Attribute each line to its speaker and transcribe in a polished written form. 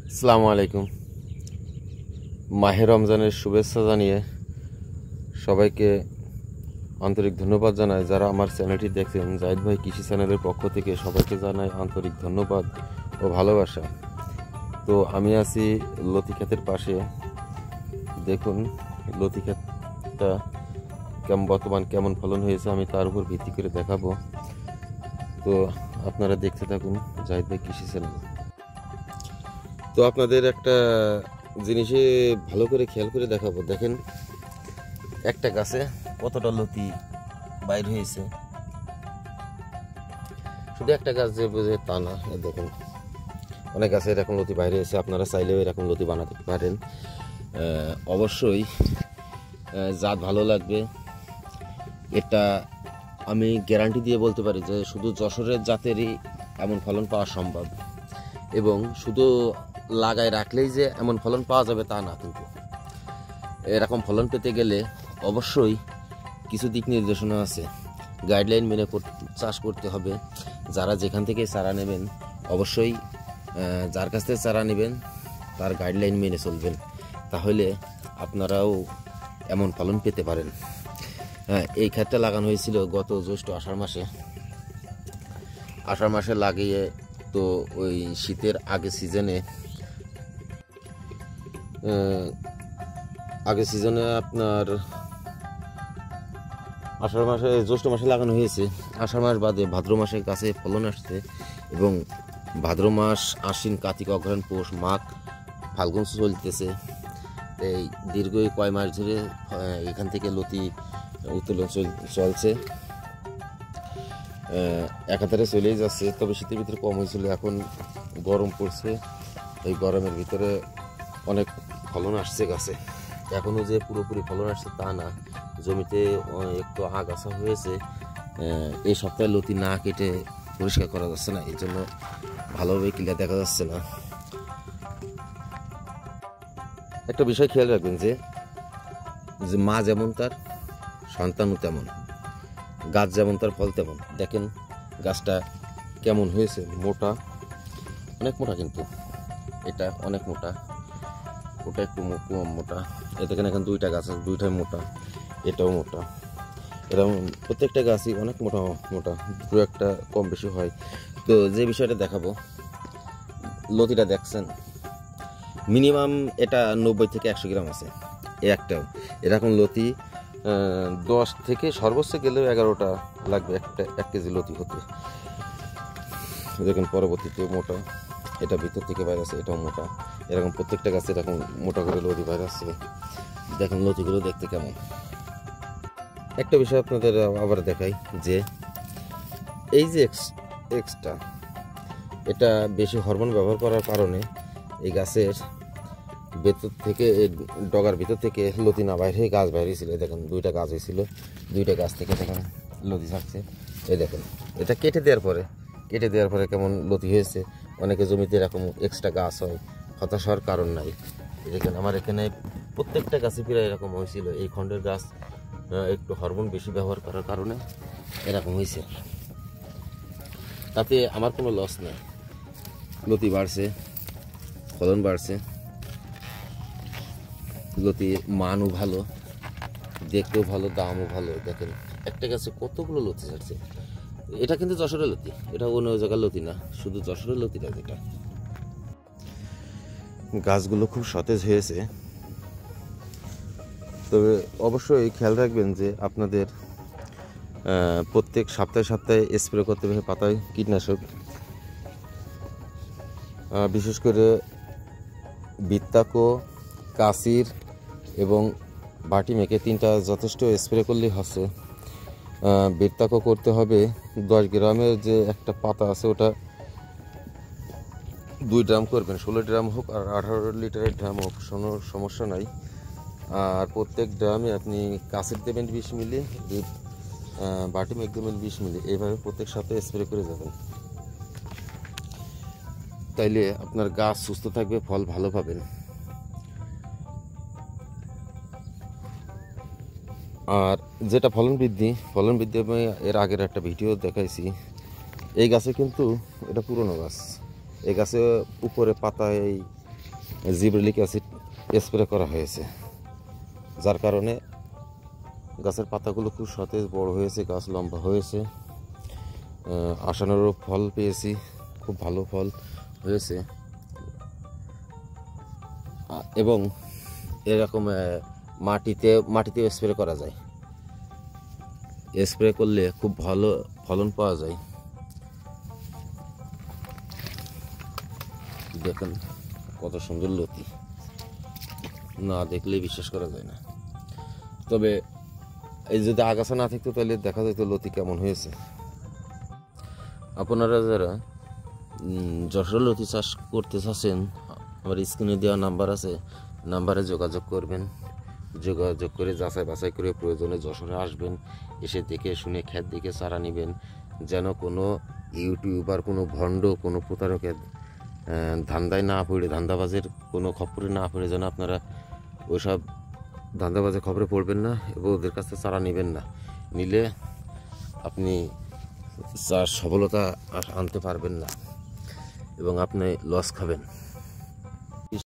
Speaker 1: আসসালামু আলাইকুম। মাহে রমজানের শুভেচ্ছা জানিয়ে সবাইকে আন্তরিক ধন্যবাদ জানাই। যারা আমার চ্যানেলটি দেখছেন, জাহিদ ভাই কৃষি চ্যানেলের পক্ষ থেকে সবাইকে জানাই আন্তরিক ধন্যবাদ ও ভালোবাসা। তো আমি আছি লতি ক্ষেতের পাশে। দেখুন লতি ক্ষেতটা বর্তমান কেমন ফলন হয়েছে আমি তার উপর ভিত্তি করে দেখাবো। তো আপনারা দেখতে থাকুন জাহিদ ভাই কৃষি চ্যানেল। তো আপনাদের একটা জিনিসে ভালো করে খেয়াল করে দেখাবো। দেখেন একটা গাছে কতটা লতি বাইর হয়েছে। শুধু একটা গাছ যে বুঝে তা না, দেখেন অনেক গাছে এরকম লতি বাইর হয়েছে। আপনারা চাইলেও এরকম লতি বানাতে পারেন। অবশ্যই জাত ভালো লাগবে, এটা আমি গ্যারান্টি দিয়ে বলতে পারি যে শুধু যশোরের জাতেরই এমন ফলন পাওয়া সম্ভব, এবং শুধু লাগায় রাখলেই যে এমন ফলন পাওয়া যাবে তা না। কিন্তু এরকম ফলন পেতে গেলে অবশ্যই কিছু দিক নির্দেশনা আছে, গাইডলাইন মেনে চাষ করতে হবে। যারা যেখান থেকে চারা নেবেন অবশ্যই যার কাছ থেকে চারা নেবেন তার গাইডলাইন মেনে চলবেন, তাহলে আপনারাও এমন ফলন পেতে পারেন। এই ক্ষেতটা লাগানো হয়েছিল গত জ্যৈষ্ঠ আষাঢ় মাসে লাগিয়ে। তো ওই শীতের আগে সিজনে আপনার জ্যৈষ্ঠ মাসে লাগানো হয়েছে। আষাঢ় মাস বাদে ভাদ্র মাসে গাছে ফলন আসছে, এবং ভাদ্র মাস আশ্বিন কার্তিক অগ্রহায়ণ পৌষ মাঘ ফাল্গুন চলতেছে। এই দীর্ঘ কয় মাস ধরে এখান থেকে লতি উত্তোলন চলছে, একাধারে চলেই যাচ্ছে। তবে শীতের ভিতরে কম হয়েছিল, এখন গরম পড়ছে। এই গরমের ভিতরে অনেক ফলন আসছে গাছে। এখনও যে পুরোপুরি ফলন আসছে তা না, জমিতে একটু আগাছা হয়েছে। এই সপ্তাহে লতি না কেটে পরিষ্কার করা যাচ্ছে না, এই জন্য ভালোভাবে ক্লিয়ার দেখা যাচ্ছে না। একটা বিষয় খেয়াল রাখবেন যে মা যেমন তার সন্তানও তেমন, গাছ যেমন তার ফল তেমন। দেখেন গাছটা কেমন হয়েছে, মোটা, অনেক মোটা, কিন্তু এটা অনেক মোটা, ওটা একটু মোটা। এ দেখেন এখন দুইটা গাছ আছে, দুইটাই মোটা, এটাও মোটা। এরকম প্রত্যেকটা গাছই অনেক মোটা মোটা, দু একটা কম বেশি হয়। তো যে বিষয়টা দেখাবো, লতিটা দেখছেন মিনিমাম এটা 90 থেকে 100 গ্রাম আছে। একটাও এরকম লতি 10 থেকে সর্বোচ্চ গেলেও 11টা লাগবে একটা 1 কেজি লতি হতে। দেখুন পরবর্তীতে মোটা, এটা ভিতর থেকে বাইরে আছে, এটাও মোটা। এরকম প্রত্যেকটা গাছে এরকম মোটা করে লতি বাইরে আসছে। দেখেন লতিগুলো দেখতে কেমন। একটা বিষয় আপনাদের আবার দেখাই যে এই যে এক্সট্রা, এটা বেশি হরমোন ব্যবহার করার কারণে এই গাছের ভেতর থেকে, ডগার ভিতর থেকে লতি না বাইরে গাছ বাইরে ছিল। দেখেন দুইটা গাছ হয়েছিল, দুইটা গাছ থেকে দেখেন লতি থাকছে। এই দেখেন এটা কেটে দেওয়ার পরে কেমন লতি হয়েছে। অনেকে জমিতে এরকম এক্সট্রা গাছ হয়, হতাশ হওয়ার কারণ নাই। দেখেন আমার এখানে প্রত্যেকটা গাছে প্রায় এরকম হয়েছিল। এই খণ্ডের গাছ একটু হরমোন বেশি ব্যবহার করার কারণে এরকম হয়েছে, তাতে আমার কোনো লস নেই। লতি বাড়ছে, ফলন বাড়ছে, লতির মানও ভালো, দেখতেও ভালো, দামও ভালো। দেখেন একটা গাছে কতগুলো লতি ছাড়ছে। এটা কিন্তু যশোরের লতি, এটা অন্য জায়গার লতি না, শুধু যশোরের লতিটা। যেটা গাছগুলো খুব সতেজ হয়েছে। তবে অবশ্যই খেয়াল রাখবেন যে আপনাদের প্রত্যেক সপ্তাহে স্প্রে করতে হবে পাতায় কীটনাশক। বিশেষ করে বৃত্তাকো, কাসির এবং বাটি মেখে 3টা যথেষ্ট স্প্রে করলেই হচ্ছে। বৃত্তাকো করতে হবে 10 গ্রামের যে একটা পাতা আছে ওটা 2 ড্রাম করবেন, 16 ড্রাম হোক আর 18 লিটারের ড্রাম হোক, কোনো সমস্যা নাই। আর প্রত্যেক ড্রামে আপনি কাসির দেবেন 20 মিলি, বাটি মেঘ দেবেন 20 মিলি। এইভাবে প্রত্যেক সপ্তাহে স্প্রে করে যাবেন, তাইলে আপনার গাছ সুস্থ থাকবে, ফল ভালো পাবেন। আর যেটা ফলন বৃদ্ধি আমি এর আগের একটা ভিডিও দেখাইছি। এই গাছে কিন্তু এটা পুরনো গাছ, এই গাছে উপরে পাতায় জিব্রেলিক অ্যাসিড স্প্রে করা হয়েছে, যার কারণে গাছের পাতাগুলো খুব সতেজ, বড় হয়েছে, গাছ লম্বা হয়েছে, আশানুরূপ ফল পেয়েছি, খুব ভালো ফল হয়েছে। এবং এরকম মাটিতে স্প্রে করা যায়, স্প্রে করলে খুব ভালো ফলন পাওয়া যায়। দেখেন কত সুন্দর লতি, না দেখলে বিশ্বাস করা যায় না। তবে এই যদি আগাছা না থাকতো তাহলে দেখা যেত লতি কেমন হয়েছে। আপনারা যারা যশোর লতি চাষ করতে চাচ্ছেন, আমার স্ক্রিনে দেওয়া নাম্বার আছে, নাম্বারে যোগাযোগ করবেন। যোগাযোগ করে যাচাই বাছাই করে প্রয়োজনে যশোরে আসবেন, এসে দেখে শুনে ক্ষেত দেখে চারা নেবেন। যেন কোনো ইউটিউবার, কোনো ভণ্ড, কোনো প্রতারকের ধান্দায় না পড়ে, ধান্দাবাজের কোনো খপ্পরে না পড়ে যেন আপনারা ওইসব ধান্দাবাজের খবরে পড়বেন না এবং ওদের কাছ থেকে চারা নেবেন না। নিলে আপনি চার সফলতা আনতে পারবেন না এবং আপনি লস খাবেন।